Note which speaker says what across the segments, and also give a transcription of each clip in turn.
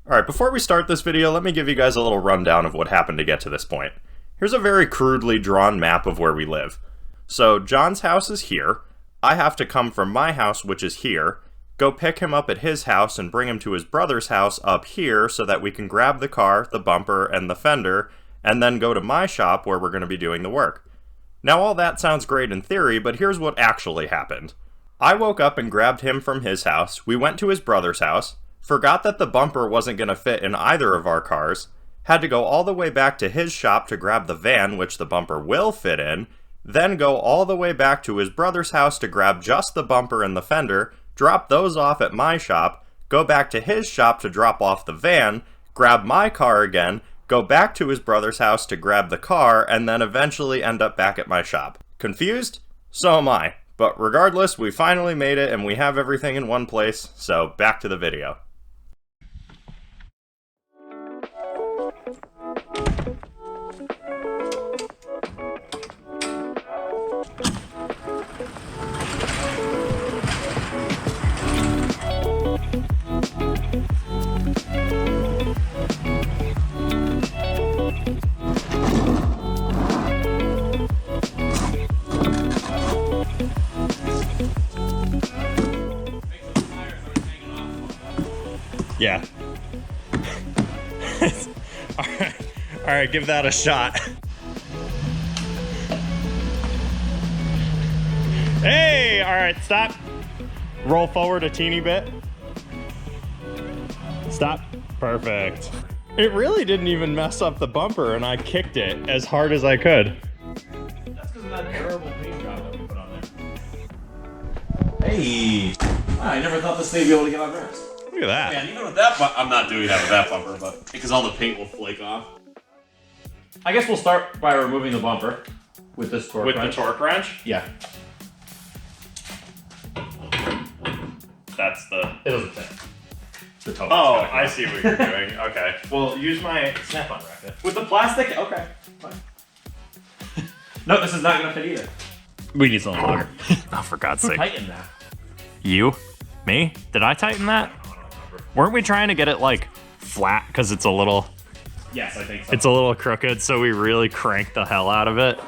Speaker 1: Alright, before we start this video, let me give you guys a little rundown of what happened to get to this point. Here's a very crudely drawn map of where we live. So, John's house is here. I have to come from my house, which is here, go pick him up at his house and bring him to his brother's house up here so that we can grab the car, the bumper, and the fender, and then go to my shop where we're going to be doing the work. Now all that sounds great in theory, but here's what actually happened. I woke up and grabbed him from his house, we went to his brother's house, forgot that the bumper wasn't going to fit in either of our cars, had to go all the way back to his shop to grab the van which the bumper will fit in, then go all the way back to his brother's house to grab just the bumper and the fender, drop those off at my shop, go back to his shop to drop off the van, grab my car again, go back to his brother's house to grab the car, and then eventually end up back at my shop. Confused? So am I. But regardless, we finally made it and we have everything in one place, so back to the video. Yeah. Alright, give that a shot. Hey! Alright, stop. Roll forward a teeny bit. Stop. Perfect. It really didn't even mess up the bumper, and I kicked it as hard as I could.
Speaker 2: That's because of that terrible paint job that we put on there. Hey! I never thought this thing would be able to get on burst.
Speaker 1: Look at that.
Speaker 2: Man, even with that, I'm not doing that with that bumper, but because all the paint will flake off. I guess we'll start by removing the bumper with this torque wrench.
Speaker 1: With the torque wrench?
Speaker 2: Yeah.
Speaker 1: That's the...
Speaker 2: It doesn't fit. The toe.
Speaker 1: Oh, I see what you're doing. Okay. Well, use my snap-on bracket.
Speaker 2: With the plastic? Okay. Fine. No, this is not going to fit either.
Speaker 1: We need something longer. Oh, for God's sake.
Speaker 2: Tighten that.
Speaker 1: You? Me? Did I tighten that? Weren't we trying to get it, like, flat? Because it's a little...
Speaker 2: Yes, I think so.
Speaker 1: It's a little crooked, so we really cranked the hell out of it.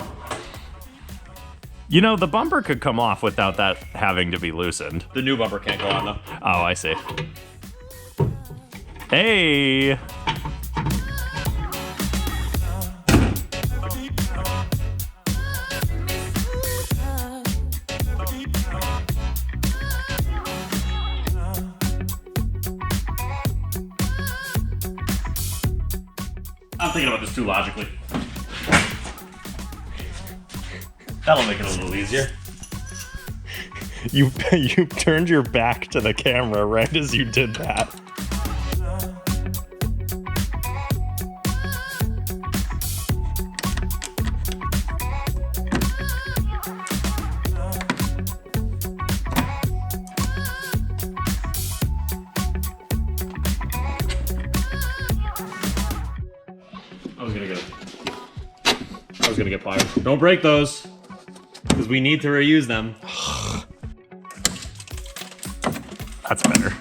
Speaker 1: You know, the bumper could come off without that having to be loosened.
Speaker 2: The new bumper can't go on, though.
Speaker 1: Oh, I see. Hey!
Speaker 2: I'm thinking about this too logically. That'll make it a little easier.
Speaker 1: You turned your back to the camera right as you did that.
Speaker 2: I was gonna get pliers. Don't break those, because we need to reuse them.
Speaker 1: That's better.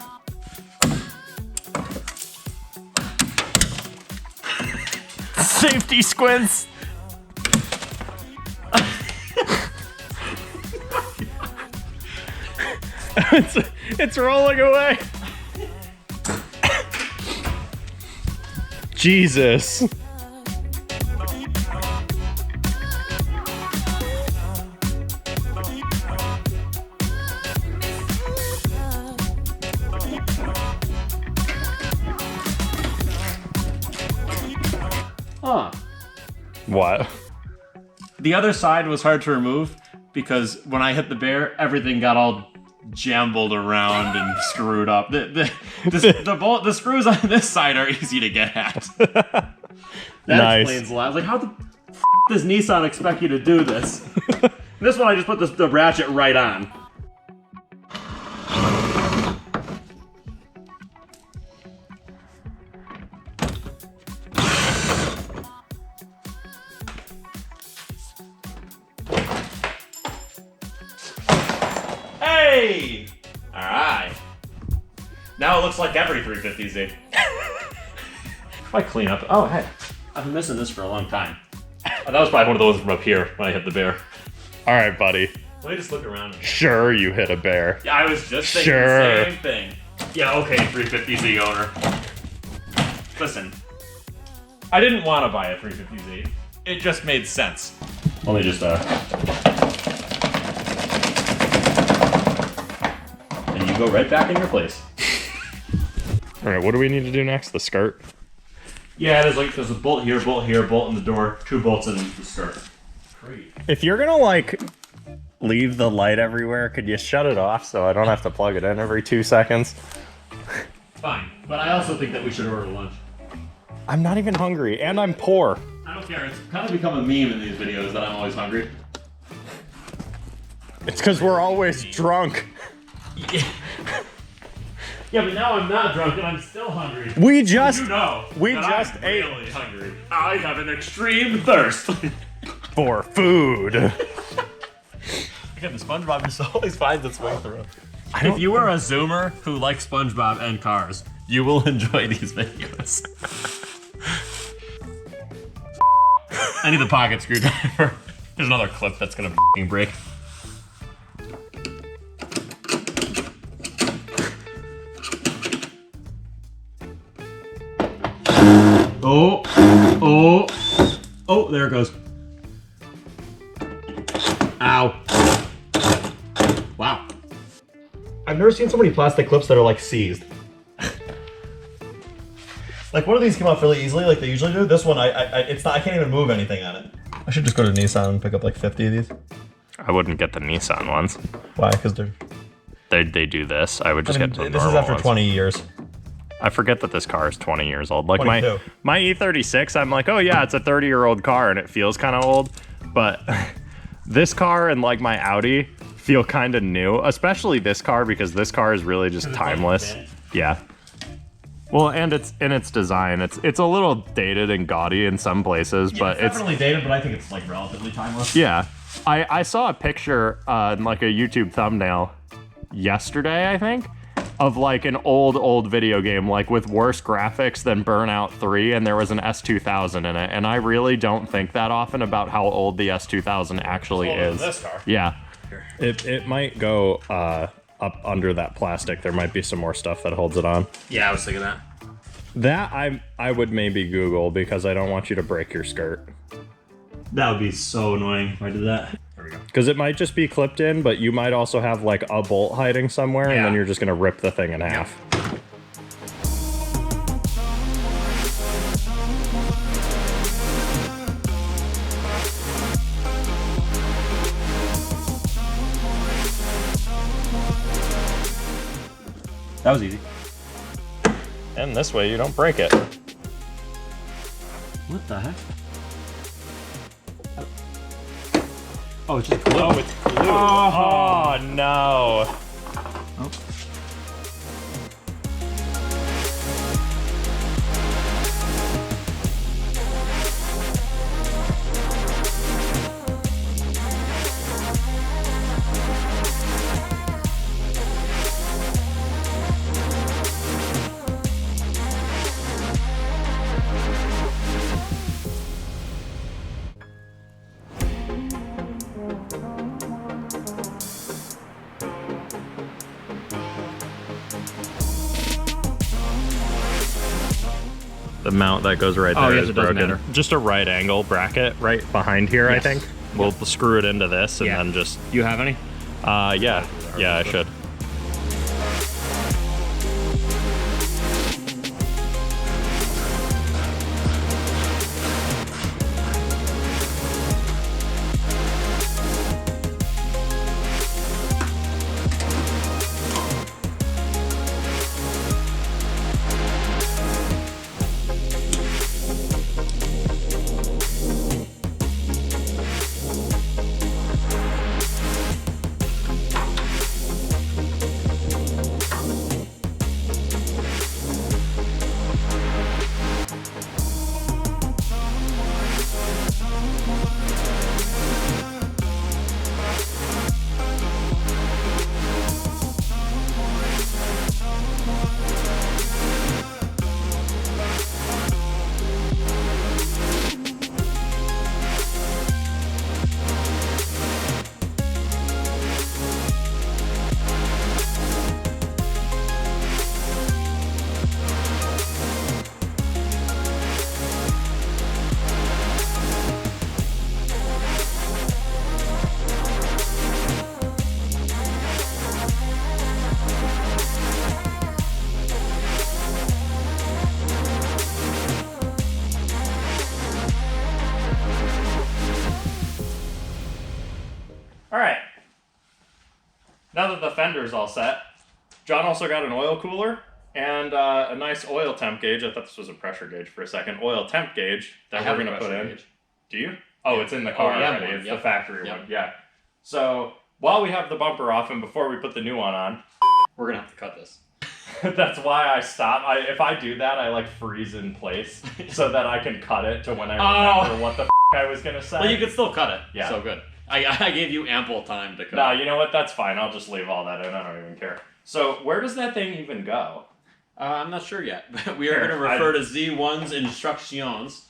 Speaker 1: Safety squints! it's rolling away. Jesus.
Speaker 2: Huh.
Speaker 1: What?
Speaker 2: The other side was hard to remove because when I hit the bear, everything got all jumbled around and screwed up. The screws on this side are easy to get at. That
Speaker 1: Nice.
Speaker 2: explains a lot. I was like, how the f does Nissan expect you to do this? This one I just put the ratchet right on. Hey! Alright. Now it looks like every 350Z. Why clean up? Oh, hey. I've been missing this for a long time. That was probably one of the ones from up here when I hit the bear.
Speaker 1: All right, buddy.
Speaker 2: Let me just look around.
Speaker 1: Sure, you hit a bear.
Speaker 2: Yeah, I was just thinking the same thing. Yeah, okay, 350Z owner. Listen, I didn't want to buy a 350Z. It just made sense. Let me just, and you go right back in your place.
Speaker 1: All right, what do we need to do next? The skirt?
Speaker 2: Yeah, there's a bolt here, bolt in the door, 2 bolts in the skirt. Great.
Speaker 1: If you're gonna like leave the light everywhere, could you shut it off so I don't have to plug it in every 2 seconds?
Speaker 2: Fine, but I also think that we should order lunch.
Speaker 1: I'm not even hungry, and I'm poor.
Speaker 2: I don't care, it's kind of become a meme in these videos that I'm always hungry.
Speaker 1: It's because we're always drunk.
Speaker 2: Yeah, but now I'm not drunk and I'm still hungry.
Speaker 1: We just
Speaker 2: You know
Speaker 1: we
Speaker 2: that
Speaker 1: just
Speaker 2: I'm
Speaker 1: ate
Speaker 2: really hungry. I have an extreme thirst.
Speaker 1: for food.
Speaker 2: Again, the SpongeBob just always finds its way through.
Speaker 1: I don't
Speaker 2: If you are a Zoomer who likes SpongeBob and cars, you will enjoy these videos. I need the pocket screwdriver. There's another clip that's gonna f***ing break. Oh, there it goes. Ow. Wow.
Speaker 3: I've never seen so many plastic clips that are like seized. Like one of these came off really easily, like they usually do. This one, it's not. I can't even move anything on it. I should just go to Nissan and pick up like 50 of these.
Speaker 1: I wouldn't get the Nissan ones.
Speaker 3: Why? Because
Speaker 1: They do this. I would just get the
Speaker 3: this is
Speaker 1: normal
Speaker 3: after
Speaker 1: ones.
Speaker 3: 20 years.
Speaker 1: I forget that this car is 20 years old. Like
Speaker 3: 22.
Speaker 1: my E36, I'm like, oh yeah, it's a 30-year-old car and it feels kind of old. But this car and like my Audi feel kind of new, especially this car because this car is really just timeless. Yeah. Well, and it's in its design. It's a little dated and gaudy in some places, but
Speaker 2: it's definitely dated, but I think it's like relatively timeless.
Speaker 1: Yeah. I saw a picture in like a YouTube thumbnail yesterday, I think, of like an old video game, like with worse graphics than Burnout 3, and there was an S2000 in it. And I really don't think that often about how old the S2000 actually is.
Speaker 2: This car.
Speaker 1: Yeah. It might go up under that plastic. There might be some more stuff that holds it on.
Speaker 2: Yeah, I was thinking that.
Speaker 1: That I would maybe Google because I don't want you to break your skirt.
Speaker 2: That would be so annoying if I did that. There we go.
Speaker 1: Because it might just be clipped in, but you might also have like a bolt hiding somewhere, and then you're just gonna rip the thing in half.
Speaker 2: That was easy.
Speaker 1: And this way you don't break it.
Speaker 2: What the heck? Oh, it's just glue.
Speaker 1: Oh, it's glue. Oh no.
Speaker 2: Oh.
Speaker 1: The mount that goes right there
Speaker 2: yes,
Speaker 1: is
Speaker 2: it doesn't
Speaker 1: broken.
Speaker 2: matter.
Speaker 1: Just a right angle bracket right behind here,
Speaker 2: Yes.
Speaker 1: I think. We'll screw it into this and then just...
Speaker 2: You have any?
Speaker 1: Yeah, I should. now that the fender's all set, John also got an oil cooler and a nice oil temp gauge. I thought this was a pressure gauge for a second. Oil temp gauge that we're going to put in.
Speaker 2: Gauge.
Speaker 1: Do you? Oh, it's in the car already. It's the factory one. Yeah. So while we have the bumper off and before we put the new one on,
Speaker 2: we're going to have to cut this.
Speaker 1: That's why I stop. If I do that, I like freeze in place so that I can cut it to when I remember what the I was going to say.
Speaker 2: Well, you can still cut it.
Speaker 1: Yeah.
Speaker 2: So good. I gave you ample time to cut.
Speaker 1: Nah, you know what? That's fine. I'll just leave all that in. I don't even care. So where does that thing even go?
Speaker 2: I'm not sure yet. We are going to refer to Z1's instructions.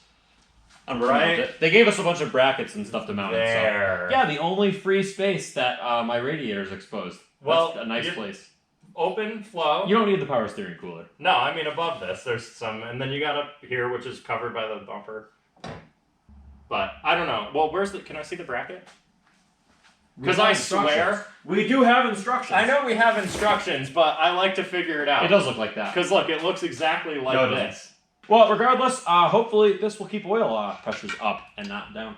Speaker 1: Right.
Speaker 2: They gave us a bunch of brackets and stuff to mount it.
Speaker 1: There.
Speaker 2: So. Yeah, the only free space that my radiator's exposed.
Speaker 1: Well,
Speaker 2: that's a nice place.
Speaker 1: Open flow.
Speaker 2: You don't need the power steering cooler.
Speaker 1: No, I mean above this, there's some, and then you got up here, which is covered by the bumper. But I don't know. Well, where's the? Can I see the bracket? Because I swear
Speaker 2: we do have instructions.
Speaker 1: I know we have instructions, but I like to figure it out.
Speaker 2: It does look like that.
Speaker 1: Because look, it looks exactly like this.
Speaker 2: Well, regardless, hopefully this will keep oil pressures up and not down.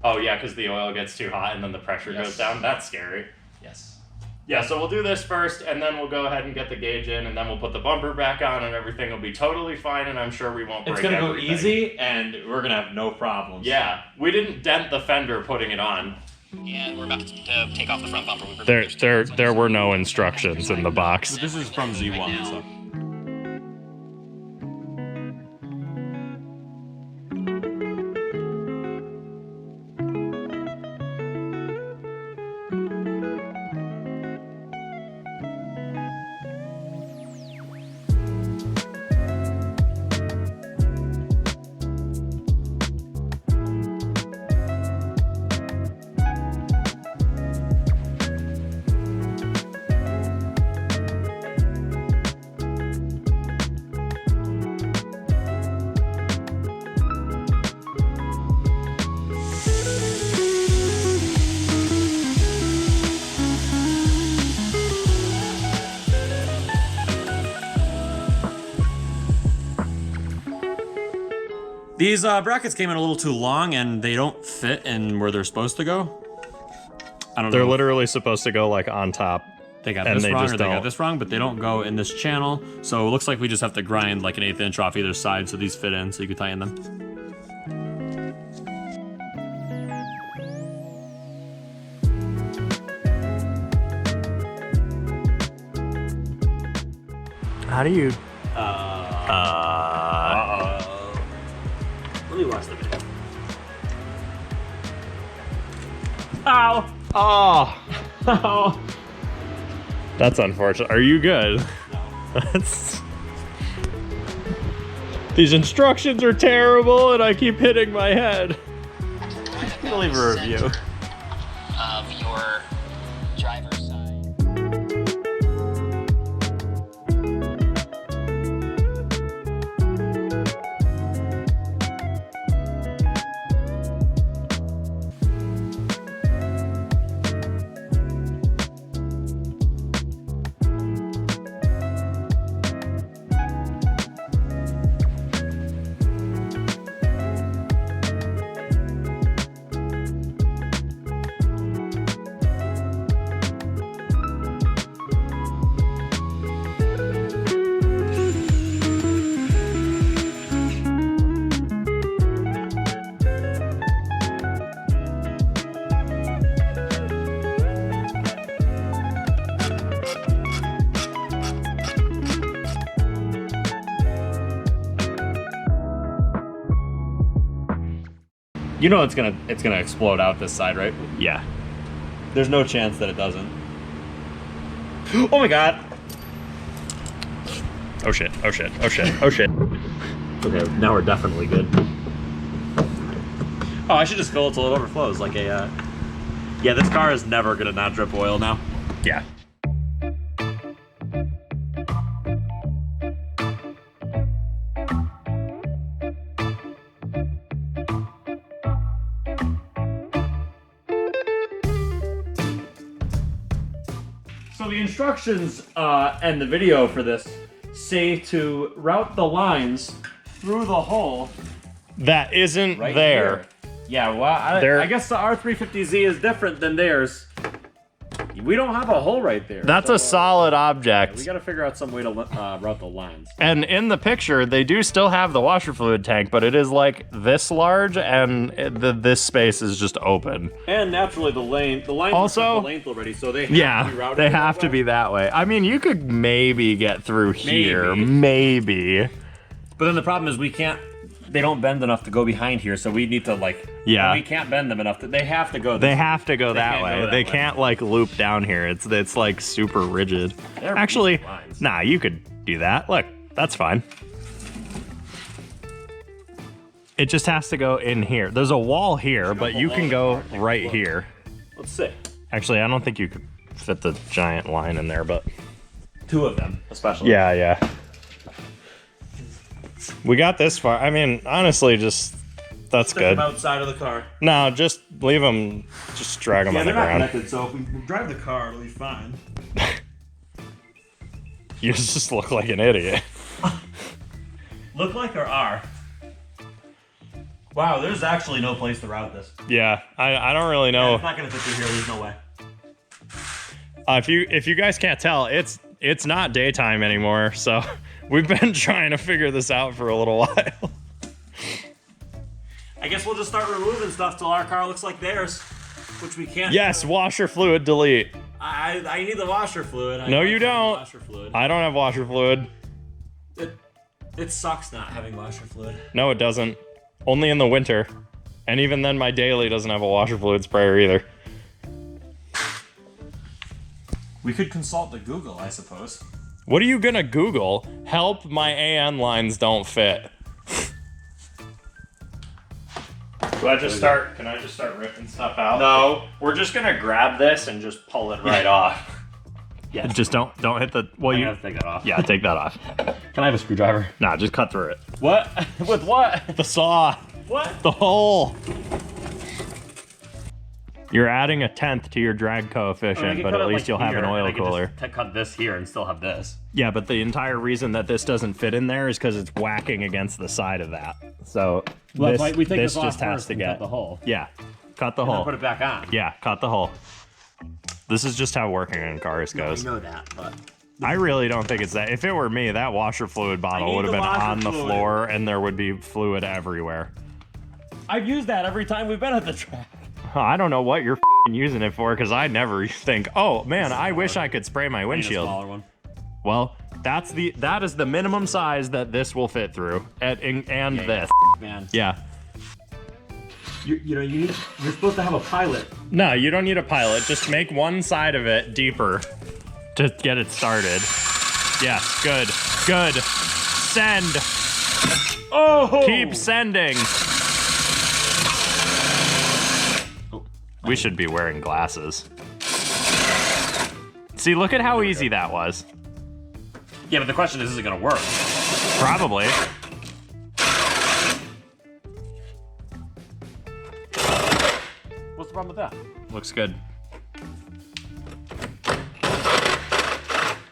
Speaker 1: Oh yeah, because the oil gets too hot and then the pressure goes down. That's scary.
Speaker 2: Yes.
Speaker 1: Yeah, so we'll do this first, and then we'll go ahead and get the gauge in, and then we'll put the bumper back on, and everything will be totally fine, and I'm sure we won't break
Speaker 2: everything. It's going
Speaker 1: to
Speaker 2: go easy, and we're going to have no problems.
Speaker 1: Yeah, we didn't dent the fender putting it on.
Speaker 4: And we're about to take off the front bumper.
Speaker 1: There were no instructions in the box.
Speaker 2: This is from Z1, so... These brackets came in a little too long, and they don't fit in where they're supposed to go. I don't know.
Speaker 1: They're literally supposed to go like on top.
Speaker 2: They got this wrong, or they got this wrong, but they don't go in this channel. So it looks like we just have to grind like an 1/8 inch off either side, so these fit in, so you can tie in them.
Speaker 1: How do you?
Speaker 2: Let me watch the video.
Speaker 1: Ow! Oh! Oh! That's unfortunate. Are you good?
Speaker 2: No.
Speaker 1: That's... These instructions are terrible, and I keep hitting my head.
Speaker 4: I'm
Speaker 1: gonna leave a review.
Speaker 4: Of your driver's side.
Speaker 2: You know it's gonna explode out this side, right?
Speaker 1: Yeah.
Speaker 2: There's no chance that it doesn't. Oh my god!
Speaker 1: Oh shit, oh shit, oh shit, oh shit.
Speaker 2: Okay, now we're definitely good. Oh, I should just fill it till it overflows, like a, Yeah, this car is never gonna not drip oil now.
Speaker 1: Yeah.
Speaker 2: So the instructions and the video for this say to route the lines through the hole
Speaker 1: That isn't
Speaker 2: right
Speaker 1: there.
Speaker 2: here. Yeah, well, I guess the R350Z is different than theirs. We don't have a hole right there.
Speaker 1: That's a solid object.
Speaker 2: We gotta figure out some way to route the lines.
Speaker 1: And in the picture, they do still have the washer fluid tank, but it is like this large, and this space is just open.
Speaker 2: And naturally, the lines
Speaker 1: Also,
Speaker 2: the length already, so they have to be routed.
Speaker 1: they have to be that way. I mean, you could maybe get through here, maybe.
Speaker 2: But then the problem is we can't. They don't bend enough to go behind here, so we need to we can't bend them enough. They have to go.
Speaker 1: They have to go that way. They
Speaker 2: way.
Speaker 1: can't like loop down here. It's like super rigid. Actually, nah, you could do that. Look, that's fine. It just has to go in here. There's a wall here, but you can go right here.
Speaker 2: Let's see.
Speaker 1: Actually, I don't think you could fit the giant line in there, but
Speaker 2: 2 of them, especially.
Speaker 1: yeah. We got this far. I mean, honestly, just that's
Speaker 2: Stick
Speaker 1: good.
Speaker 2: them outside of the car.
Speaker 1: No, just leave them. Just drag them on the
Speaker 2: they're not
Speaker 1: ground.
Speaker 2: connected, so if we drive the car, it'll be fine.
Speaker 1: You just look like an idiot.
Speaker 2: Look like or are? Wow, there's actually no place to route this.
Speaker 1: Yeah, I don't really know.
Speaker 2: It's not gonna fit through here. There's no way.
Speaker 1: If you guys can't tell, it's not daytime anymore, so we've been trying to figure this out for a little while.
Speaker 2: I guess we'll just start removing stuff till our car looks like theirs, which we can't.
Speaker 1: Yes, washer fluid delete.
Speaker 2: I need the washer fluid.
Speaker 1: No, you don't.
Speaker 2: Washer fluid.
Speaker 1: I don't have washer fluid.
Speaker 2: It sucks not having washer fluid.
Speaker 1: No, it doesn't. Only in the winter. And even then, my daily doesn't have a washer fluid sprayer either.
Speaker 2: We could consult the Google, I suppose.
Speaker 1: What are you gonna Google? Help, my AN lines don't fit. Can I just start ripping stuff out?
Speaker 2: No.
Speaker 1: We're just gonna grab this and just pull it right off.
Speaker 2: Yeah.
Speaker 1: Just don't hit the. Well,
Speaker 2: You
Speaker 1: you.
Speaker 2: have to take that off.
Speaker 1: Yeah, take that off.
Speaker 2: Can I have a screwdriver?
Speaker 1: Nah, just cut through it.
Speaker 2: What? With what?
Speaker 1: The saw.
Speaker 2: What?
Speaker 1: The hole. You're adding 1/10 to your drag coefficient, but at least you'll have an oil cooler.
Speaker 2: Cut this here and still have this.
Speaker 1: Yeah, but the entire reason that this doesn't fit in there is because it's whacking against the side of that. So
Speaker 2: Well,
Speaker 1: this,
Speaker 2: that's why we take
Speaker 1: this
Speaker 2: this off
Speaker 1: just has
Speaker 2: first
Speaker 1: to
Speaker 2: and
Speaker 1: get
Speaker 2: cut the hole.
Speaker 1: Yeah, cut the
Speaker 2: And then
Speaker 1: hole.
Speaker 2: put it back on.
Speaker 1: Yeah, cut the hole. This is just how working in cars goes.
Speaker 2: I know that, but
Speaker 1: I really don't think it's that. If it were me, that washer fluid bottle
Speaker 2: need
Speaker 1: would have
Speaker 2: the
Speaker 1: been
Speaker 2: washer
Speaker 1: on the
Speaker 2: fluid.
Speaker 1: floor and there would be fluid everywhere.
Speaker 2: I've used that every time we've been at the track.
Speaker 1: I don't know what you're using it for, because I never think, oh man, I wish I could spray my
Speaker 2: I need a
Speaker 1: windshield.
Speaker 2: smaller one.
Speaker 1: Well, that is the minimum size that this will fit through, and this.
Speaker 2: Man,
Speaker 1: Yeah.
Speaker 2: you're supposed to have a pilot.
Speaker 1: No, you don't need a pilot. Just make one side of it deeper to get it started. Yes, good. Good. Send.
Speaker 2: Oh!
Speaker 1: Keep sending. We should be wearing glasses. See, look at how easy that was.
Speaker 2: Yeah, but the question is it gonna work?
Speaker 1: Probably.
Speaker 2: What's the problem with that?
Speaker 1: Looks good.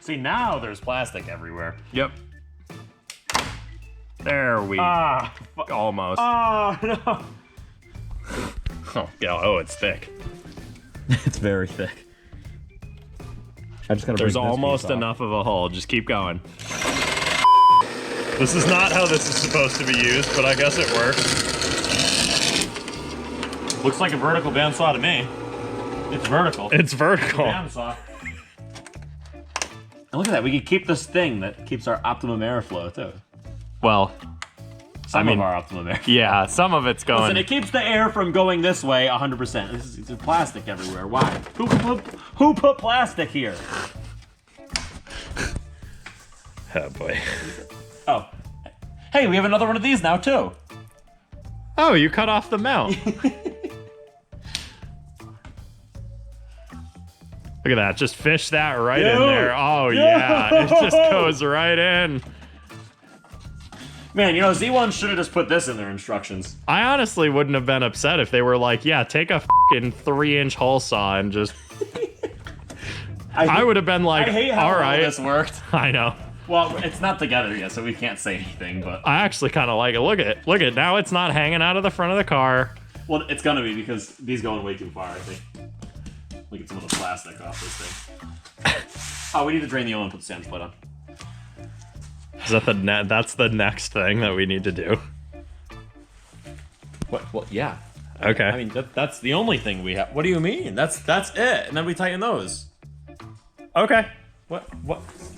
Speaker 2: See, now there's plastic everywhere.
Speaker 1: Yep. There we almost.
Speaker 2: Oh, no.
Speaker 1: Oh, it's thick.
Speaker 2: It's very thick. I just gotta
Speaker 1: There's almost enough of a hole. Just keep going. This is not how this is supposed to be used, but I guess it works.
Speaker 2: Looks like a vertical bandsaw to me. It's vertical.
Speaker 1: It's vertical.
Speaker 2: Bandsaw. And look at that. We can keep this thing that keeps our optimum airflow too.
Speaker 1: Well,
Speaker 2: Some of our optimum air.
Speaker 1: yeah, some of it's going.
Speaker 2: Listen, it keeps the air from going this way 100%. This is plastic everywhere. Why? Who put plastic here?
Speaker 1: Oh boy.
Speaker 2: Oh. Hey, we have another one of these now too.
Speaker 1: Oh, you cut off the mount. Look at that. Just fish that right in there. Oh, yeah. It just goes right in.
Speaker 2: Man, you know, Z1 should have just put this in their instructions.
Speaker 1: I honestly wouldn't have been upset if they were like, yeah, take a fucking 3-inch hole saw and just... I would have been like,
Speaker 2: I hate how
Speaker 1: all
Speaker 2: well
Speaker 1: right.
Speaker 2: this worked.
Speaker 1: I know.
Speaker 2: Well, it's not together yet, so we can't say anything, but...
Speaker 1: I actually kind of like it. Look at it. Look at it. Now it's not hanging out of the front of the car.
Speaker 2: Well, it's gonna be because these going way too far, I think. We get some of the plastic off this thing. Oh, we need to drain the oil and put the sand plate on.
Speaker 5: Is that that's the next thing that we need to do?
Speaker 2: What? Well, yeah.
Speaker 5: Okay.
Speaker 2: I mean, that's the only thing we have. What do you mean? That's it. And then we tighten those.
Speaker 5: Okay.
Speaker 2: What?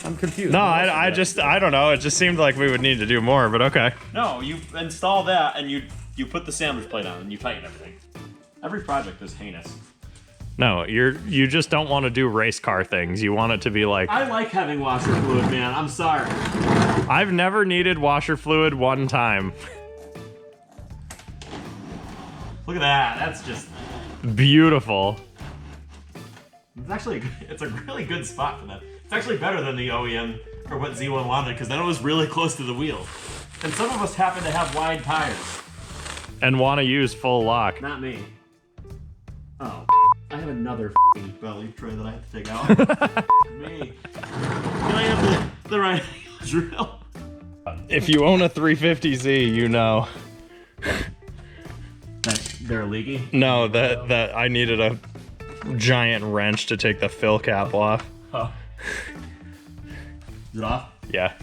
Speaker 2: I'm confused.
Speaker 5: No,
Speaker 2: What else
Speaker 5: I
Speaker 2: is there?
Speaker 5: I don't know. It just seemed like we would need to do more, but okay.
Speaker 2: No, you install that and you put the sandwich plate on and you tighten everything. Every project is heinous.
Speaker 5: No, you just don't want to do race car things. You want it to be like...
Speaker 2: I like having washer fluid, man. I'm sorry.
Speaker 5: I've never needed washer fluid one time.
Speaker 2: Look at that. That's just...
Speaker 5: Beautiful.
Speaker 2: It's a really good spot for that. It's actually better than the OEM or what Z1 wanted because then it was really close to the wheel. And some of us happen to have wide tires.
Speaker 5: And want to use full lock.
Speaker 2: Not me. Oh, I have another belly tray that I have to take out. Me. Can I have the right drill?
Speaker 5: If you own a 350Z, you know.
Speaker 2: They're leaky?
Speaker 5: No, that I needed a giant wrench to take the fill cap off.
Speaker 2: Oh. Is it off?
Speaker 5: Yeah.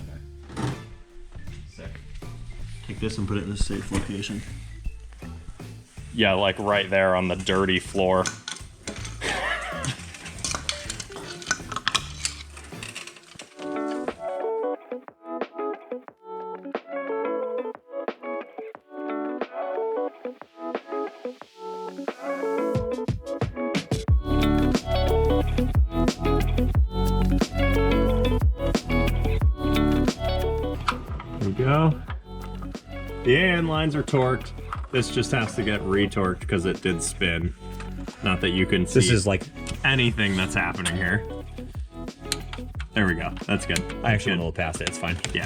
Speaker 2: Sick. Take this and put it in a safe location.
Speaker 5: Yeah, like right there on the dirty floor. There we go. The AN lines are torqued. This just has to get retorqued because it did spin. Not that you can see
Speaker 3: This is like,
Speaker 5: anything that's happening here. There we go. That's good.
Speaker 3: I actually went a
Speaker 5: Good.
Speaker 3: little past it. It's fine.
Speaker 5: Yeah.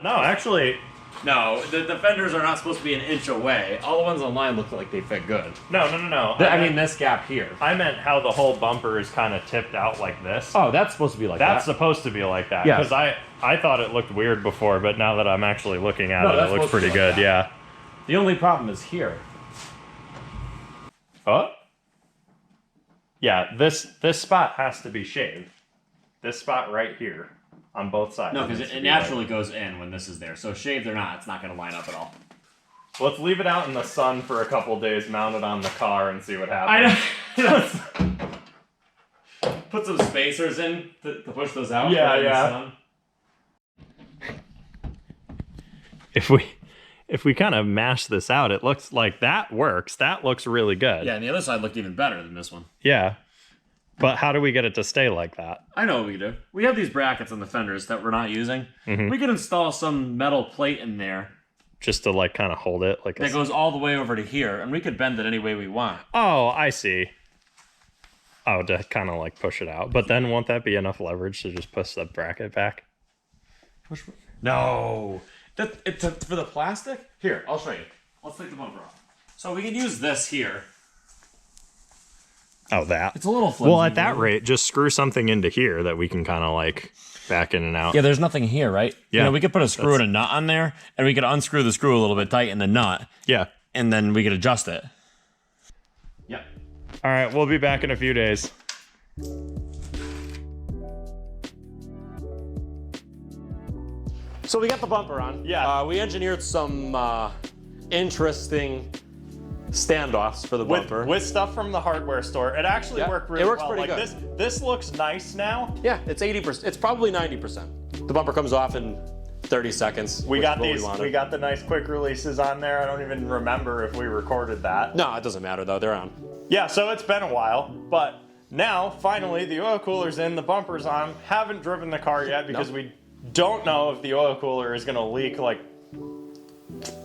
Speaker 5: No, actually,
Speaker 2: No, the fenders are not supposed to be an inch away. All the ones online look like they fit good.
Speaker 5: no.
Speaker 2: I mean, this gap here.
Speaker 5: I meant how the whole bumper is kind of tipped out like this.
Speaker 2: Oh, that's supposed to be like
Speaker 5: That's
Speaker 2: that.
Speaker 5: supposed to be like that.
Speaker 2: Yes.
Speaker 5: Because I thought it looked weird before, but now that I'm actually looking at
Speaker 2: No,
Speaker 5: it,
Speaker 2: that's
Speaker 5: it looks
Speaker 2: supposed to
Speaker 5: pretty
Speaker 2: be like
Speaker 5: good.
Speaker 2: that.
Speaker 5: Yeah.
Speaker 2: The only problem is here.
Speaker 5: Oh? Yeah, this spot has to be shaved. This spot right here on both sides.
Speaker 2: No, because
Speaker 5: needs to
Speaker 2: it
Speaker 5: be
Speaker 2: naturally
Speaker 5: like-
Speaker 2: goes in when this is there. So shaved or not, it's not going to line up at all.
Speaker 5: Let's leave it out in the sun for a couple days, mount it on the car, and see what happens.
Speaker 2: I know. Put some spacers in to push those out.
Speaker 5: Yeah,
Speaker 2: in the
Speaker 5: yeah.
Speaker 2: sun.
Speaker 5: If we kind of mash this out, it looks like that works. That looks really good.
Speaker 2: Yeah, and the other side looked even better than this one.
Speaker 5: Yeah. But how do we get it to stay like that?
Speaker 2: I know what we can do. We have these brackets on the fenders that we're not using.
Speaker 5: Mhm.
Speaker 2: We could install some metal plate in there
Speaker 5: Just to like kind of hold it like
Speaker 2: that goes all the way over to here, and we could bend it any way we want.
Speaker 5: Oh, I see. Oh, to kind of like push it out. But then won't that be enough leverage to just push the bracket back?
Speaker 2: No. For the plastic? Here, I'll show you. Let's take the bumper off. So we can use this here
Speaker 1: Oh, that.
Speaker 2: It's a little flimsy.
Speaker 1: Well, at that rate, just screw something into here that we can kind of like back in and out.
Speaker 2: Yeah, there's nothing here, right?
Speaker 1: Yeah.
Speaker 2: You know, we could put a screw and a nut on there, and we could unscrew the screw a little bit tight in the nut,
Speaker 1: Yeah.
Speaker 2: and then we could adjust it.
Speaker 1: Yeah. All right, we'll be back in a few days.
Speaker 6: So we got the bumper on.
Speaker 1: Yeah.
Speaker 6: We engineered some interesting standoffs for the bumper.
Speaker 1: With stuff from the hardware store, it actually
Speaker 6: Yeah,
Speaker 1: worked really
Speaker 6: it works
Speaker 1: well.
Speaker 6: pretty
Speaker 1: like
Speaker 6: good.
Speaker 1: This looks nice now.
Speaker 6: Yeah, it's 80%. It's probably 90%. The bumper comes off in 30 seconds.
Speaker 1: We
Speaker 6: which
Speaker 1: got
Speaker 6: is what
Speaker 1: these.
Speaker 6: wanted.
Speaker 1: We got the nice quick releases on there. I don't even remember if we recorded that.
Speaker 6: No, it doesn't matter though. They're on.
Speaker 1: Yeah, so it's been a while, but now finally the oil cooler's in, the bumper's on. Haven't driven the car yet because we don't know if the oil cooler is gonna leak. Like,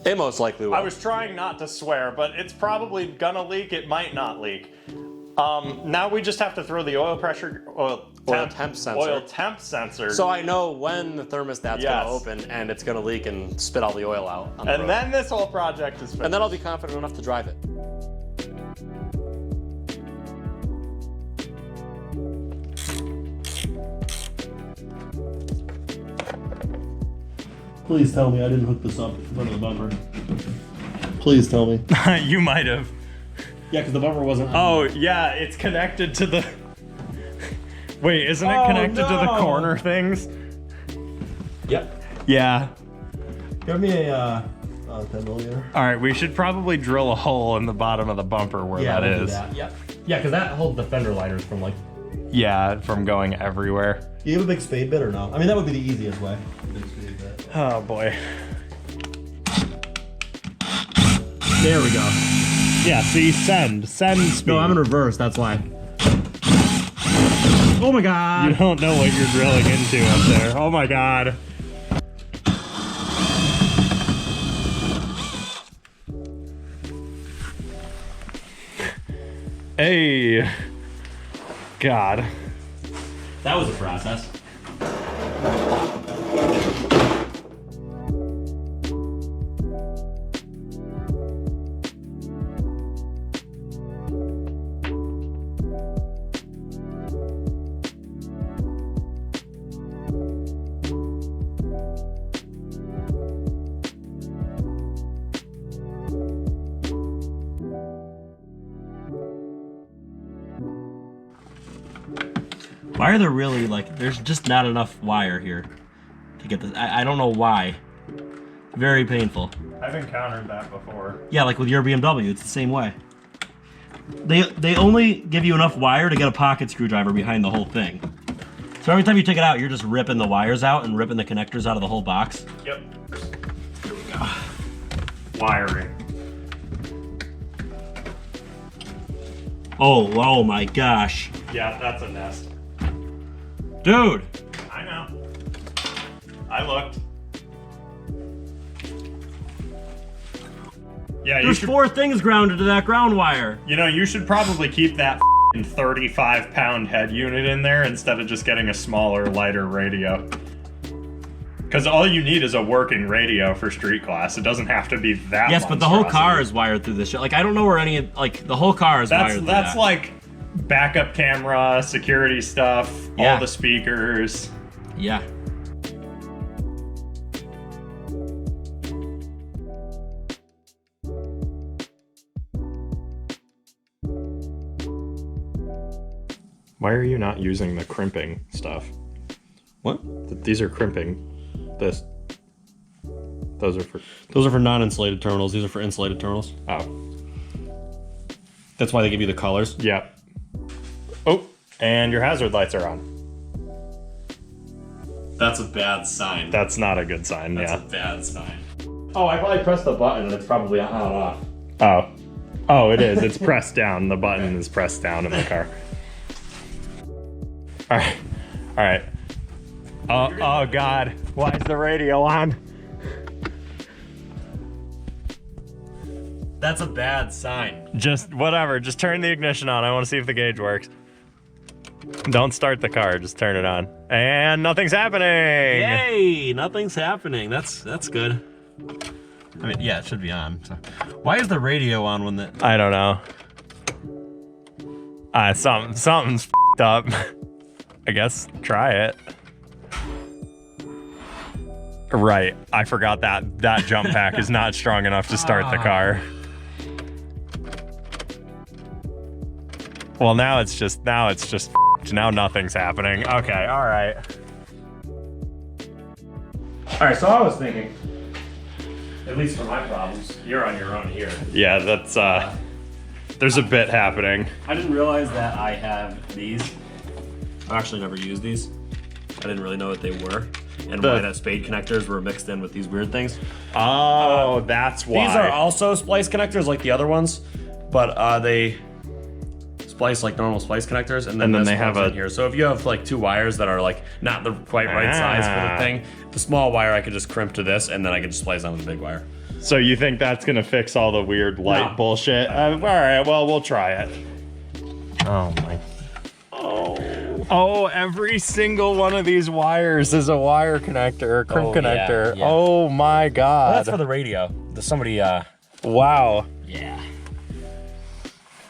Speaker 6: It most likely will.
Speaker 1: I was trying not to swear, but it's probably gonna leak. It might not leak. Now we just have to throw the oil temp sensor.
Speaker 6: So I know when the thermostat's
Speaker 1: Yes.
Speaker 6: gonna open and it's gonna leak and spit all the oil out on the
Speaker 1: and
Speaker 6: road.
Speaker 1: then this whole project is finished.
Speaker 6: And then I'll be confident enough to drive it.
Speaker 3: Please tell me I didn't hook this up in front of the bumper. Please tell me.
Speaker 1: You might have.
Speaker 3: Yeah, because the bumper wasn't on.
Speaker 1: Oh, yeah, it's connected to the... Wait, isn't it
Speaker 3: Oh,
Speaker 1: connected to the
Speaker 3: no.
Speaker 1: corner things?
Speaker 3: Yep.
Speaker 1: Yeah.
Speaker 3: Give me a 10 millimeter.
Speaker 1: All right, we should probably drill a hole in the bottom of the bumper where that
Speaker 3: we'll do
Speaker 1: is.
Speaker 3: that. Yep.
Speaker 2: Yeah, because that holds the fender liners from like.
Speaker 1: Yeah, from going everywhere.
Speaker 3: You have a big spade bit or no? I mean, that would be the easiest way. Big spade bit.
Speaker 1: Oh, boy.
Speaker 2: There we go.
Speaker 1: Yeah, see, send speed.
Speaker 2: No, I'm in reverse. That's why. Oh my god.
Speaker 1: You don't know what you're drilling into up there. Oh my god. Hey. God.
Speaker 2: That was a process. Why are there really, like, there's just not enough wire here to get this. I don't know why. Very painful.
Speaker 1: I've encountered that before.
Speaker 2: Yeah, like with your BMW, it's the same way. They only give you enough wire to get a pocket screwdriver behind the whole thing. So every time you take it out, you're just ripping the wires out and ripping the connectors out of the whole box.
Speaker 1: Yep. Here we go. Wiring.
Speaker 2: Oh my gosh.
Speaker 1: Yeah, that's a nest.
Speaker 2: Dude!
Speaker 1: I know. I looked. Yeah, you
Speaker 2: There's
Speaker 1: should,
Speaker 2: 4 things grounded to that ground wire.
Speaker 1: you know, you should probably keep that 35-pound head unit in there instead of just getting a smaller, lighter radio. Because all you need is a working radio for street class. It doesn't have to be that.
Speaker 2: Yes, but the whole car
Speaker 1: monstrosity.
Speaker 2: is wired through this shit. Like, I don't know where any, like, the whole car is wired through
Speaker 1: That's
Speaker 2: that.
Speaker 1: like backup camera, security stuff,
Speaker 2: Yeah.
Speaker 1: all the speakers.
Speaker 2: Yeah.
Speaker 1: Why are you not using the crimping stuff?
Speaker 2: What?
Speaker 1: These are crimping. Those are for.
Speaker 2: Those are for non-insulated terminals. These are for insulated terminals.
Speaker 1: Oh.
Speaker 2: That's why they give you the colors.
Speaker 1: Yep. Oh, and your hazard lights are on.
Speaker 2: That's a bad sign.
Speaker 1: That's not a good sign.
Speaker 2: That's
Speaker 1: yeah.
Speaker 2: a bad sign. Oh, I probably pressed the button and it's probably on and off.
Speaker 1: Oh. Oh, it is. It's pressed down. The button is pressed down in the car. All right. All right. Oh God. Why is the radio on?
Speaker 2: That's a bad sign.
Speaker 1: Just whatever. Just turn the ignition on. I want to see if the gauge works. Don't start the car. Just turn it on. And nothing's happening.
Speaker 2: Yay! Nothing's happening. That's good. I mean, yeah, it should be on. So. Why is the radio on when the...
Speaker 1: I don't know.
Speaker 5: Something's f***ed up. I guess try it. Right, I forgot that jump pack is not strong enough to start the car. Well, now it's just f***ed. Now nothing's happening. Okay, all right.
Speaker 2: All right, so I was thinking, at least for my problems, you're on your own here.
Speaker 5: Yeah, that's there's a bit happening.
Speaker 2: I didn't realize that I have these. I've actually never used these. I didn't really know what they were. And why that spade connectors were mixed in with these weird things.
Speaker 5: Oh, that's why.
Speaker 2: These are also splice connectors like the other ones, but they splice like normal splice connectors, and then
Speaker 5: they have
Speaker 2: in here. So if you have like two wires that are like not the quite right size for the thing, the small wire I could just crimp to this, and then I could just splice on with the big wire.
Speaker 5: So you think that's gonna fix all the weird light bullshit? All right, well, we'll try it. Oh my. Oh, every single one of these wires is a wire connector, crimp connector.
Speaker 2: yeah.
Speaker 5: Oh my god.
Speaker 2: Well, that's for the radio. There's somebody,
Speaker 5: wow.
Speaker 2: yeah.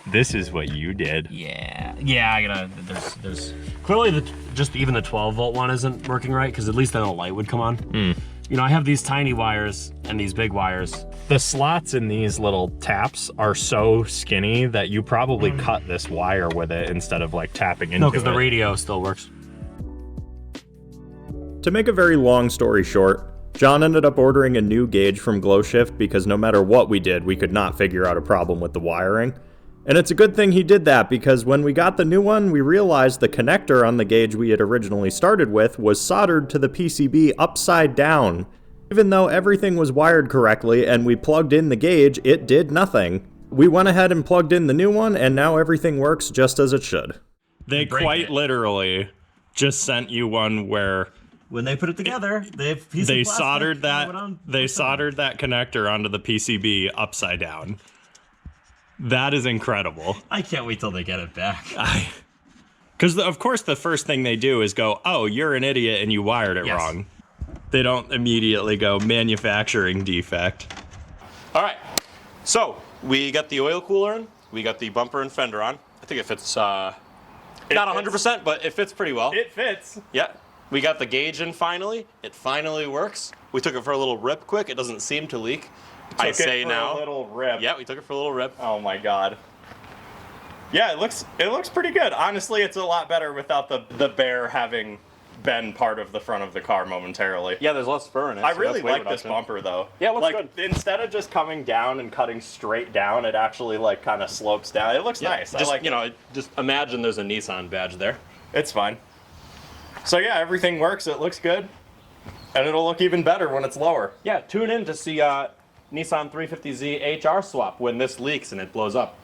Speaker 5: This is what you did.
Speaker 2: Yeah, I gotta, there's clearly just even the 12 volt one isn't working right, because at least then a light would come on. You know, I have these tiny wires and these big wires.
Speaker 5: The slots in these little taps are so skinny that you probably cut this wire with it instead of like tapping into it.
Speaker 2: No, because the radio still works.
Speaker 1: To make a very long story short, John ended up ordering a new gauge from GlowShift because no matter what we did, we could not figure out a problem with the wiring. And it's a good thing he did that, because when we got the new one, we realized the connector on the gauge we had originally started with was soldered to the PCB upside down. Even though everything was wired correctly and we plugged in the gauge, it did nothing. We went ahead and plugged in the new one, and now everything works just as it should.
Speaker 5: They quite literally just sent you one where
Speaker 2: When they put it together, they
Speaker 5: soldered that connector onto the PCB upside down. That is incredible.
Speaker 2: I can't wait till they get it back.
Speaker 5: Because of course the first thing they do is go, oh, you're an idiot and you wired it wrong. They don't immediately go, manufacturing defect.
Speaker 6: All right, so we got the oil cooler in, we got the bumper and fender on. I think it fits, not 100%, but it fits pretty well.
Speaker 5: It fits.
Speaker 6: Yeah, we got the gauge in finally. It finally works. We took it for a little rip quick. It doesn't seem to leak. I say now.
Speaker 5: A little rip.
Speaker 6: Yeah, we took it for a little rip.
Speaker 5: Oh my god. Yeah, it looks pretty good. Honestly, it's a lot better without the bear having been part of the front of the car momentarily.
Speaker 6: Yeah, there's less spur in it.
Speaker 5: I
Speaker 6: so
Speaker 5: really
Speaker 6: that's weight
Speaker 5: like this
Speaker 6: reduction.
Speaker 5: bumper though.
Speaker 6: Yeah, it looks
Speaker 5: like,
Speaker 6: good.
Speaker 5: Instead of just coming down and cutting straight down, it actually like kind of slopes down. It looks nice.
Speaker 6: Just,
Speaker 5: I like it.
Speaker 6: just imagine there's a Nissan badge there.
Speaker 5: It's fine. So yeah, everything works. It looks good. And it'll look even better when it's lower.
Speaker 6: Yeah, tune in to see Nissan 350Z HR swap when this leaks and it blows up.